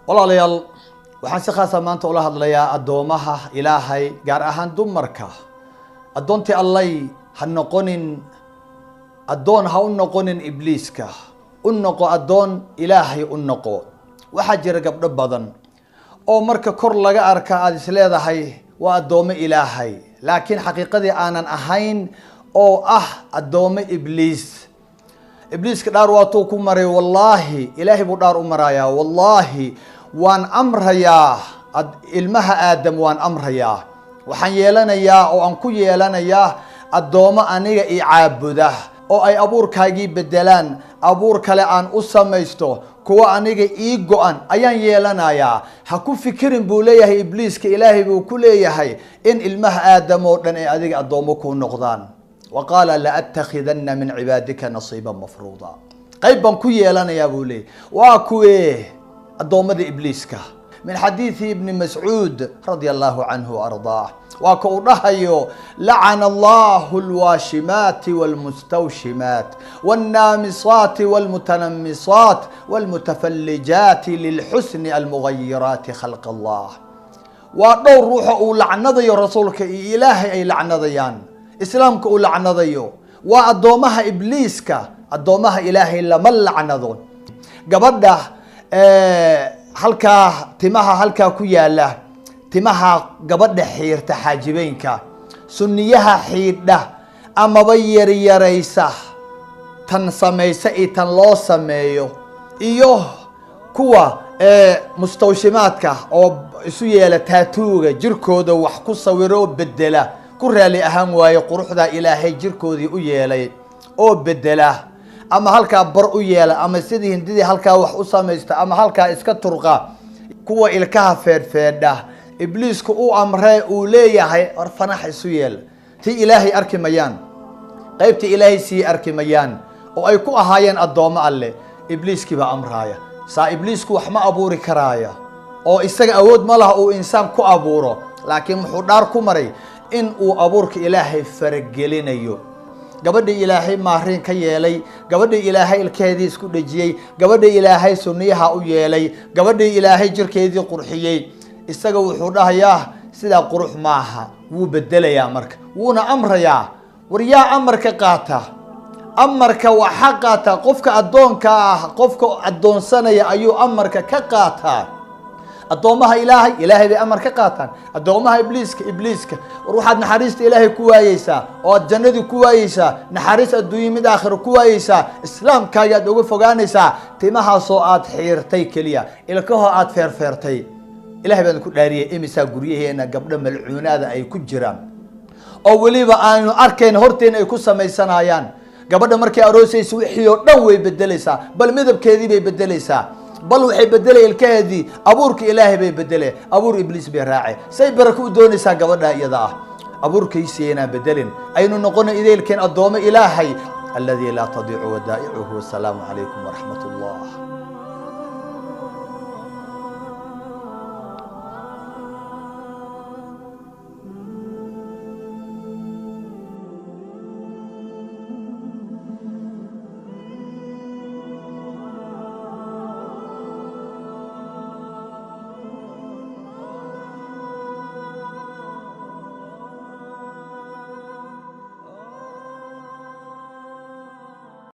walaalayaal waxaan si khaas ah maanta ula hadlayaa addoomaha ilaahay gaar ahaan dumarka addoontii allay ha noqonin addoon ha u noqonin ibliiska u noqo addoon ilaahay u noqo waxaa jira gabdho badan oo marka kor laga arka aad is leedahay waa addoomo ilaahay laakiin xaqiiqadii aanan ahayn oo ah addoomo ibliiska dhaar waatuu ku maray wallaahi ilaahay buu dhaar u marayaa wallaahi waan amrayaa ilmaha aadam waan amrayaa waxaan yeelanayaa oo aan ku yeelanayaa addoomo aniga i caabuda oo ay abuurkaagii bedelaan abuur kale aan u samaysto kuwa aniga ii go-an ayaan yeelanayaa ha ku fikirin buu leeyahay ibliiska ilaahay buu ku leeyahay in ilmaha aadam oo dhan ay adiga addoomo ku noqdaan wa qaala la attakhidana min cibaadika nasiiban mafruuda qayb baan ku yeelanayaa buu leeyahay waa kuwee addoommada ibliiska min xadiidi ibni mascuud radia allahu canhu waardaah waa ka uu dhahayo lacana allahu alwaashimaati walmustawshimaat walnaamisaati walmutanamisaat walmutafallijaati lilxusni almugayiraati khalq allah waa dhowr ruuxa uu lacnadayo rasuulka iyo ilaahay ay lacnadayaan islaamka uu lacnadayo waa addoomaha ibliiska addoomaha ilaahay lama lacnado gabadha halkaa timaha halkaa ku yaala timaha gabadha xiirta xaajibeynka sunniyaha xiidha amaba yaryaraysa tan samaysa iyo tan loo sameeyo iyo kuwa mustawshimaadka oo isu yeela taatuuga jirkooda wax ku sawiro oo bedela ku raali ahaan waaye quruxda ilaahay jirkoodii u yeelay oo bedela ama halkaa bar u yeela ama sidii hindidii halkaa wax u samaysta ama halkaa iska turqa kuwa ilkaha feedhfeedha ibliisku u amree uu leeyahay war fanax isu yeel ti ilaahay arki mayaan qaybta ilaahay sii arki mayaan oo ay ku ahaayeen addoomo alle ibliiskii baa amraaya saa ibliisku wax ma abuuri karaaya oo isaga awood ma laha uu insaan ku abuuro laakiin wuxuu dhaar ku maray in uu abuurka ilaahay faragelinayo gabadhii ilaahay maariin ka yeelay gabadhii ilaahay ilkeedii isku dhejiyey gabadhii ilaahay sunniyaha u yeelay gabadhii ilaahay jirkeedii qurxiyey isaga wuxuu dhahayaa sidaa qurux maaha wuu bedelayaa marka wuuna amrayaa war yaa amarka qaata amarka waxa qaata qofka addoonka ah qofka addoonsanaya ayuu amarka ka qaataa addoomaha ilaahay bay amar ka qaataan addoomaha ibliiska war waxaad naxariista ilaahay ku waayeysaa oo aad jannadii ku waayeysaa naxariis adduunye mid aakhiro ku waayeysaa islaamkaaga aad uga fogaanaysaa timahaasoo aad xiirtay keliya ilkahoo aad feerfeertay ilahay baan ku dhaariyay imisaa guryaheena gabdho malcuunaada ay ku jiraan oo weliba aanu arkayn horteena ay ku samaysanayaan gabadha markay aroosaysa wixii oo dhan way bedelaysaa bal midabkeedii bay bedelaysaa bal waxay bedelay ilkaheedii abuurka ilaahay bay bedelay abuur ibliis bay raacay say barako u doonaysaa gabadha iyada ah abuurkiisii inaan bedelin aynu noqono ideelkeen addoomo ilaahay alladii laa tadiicu wadaa'icuhu wasalaamu calaykum waraxmat ullah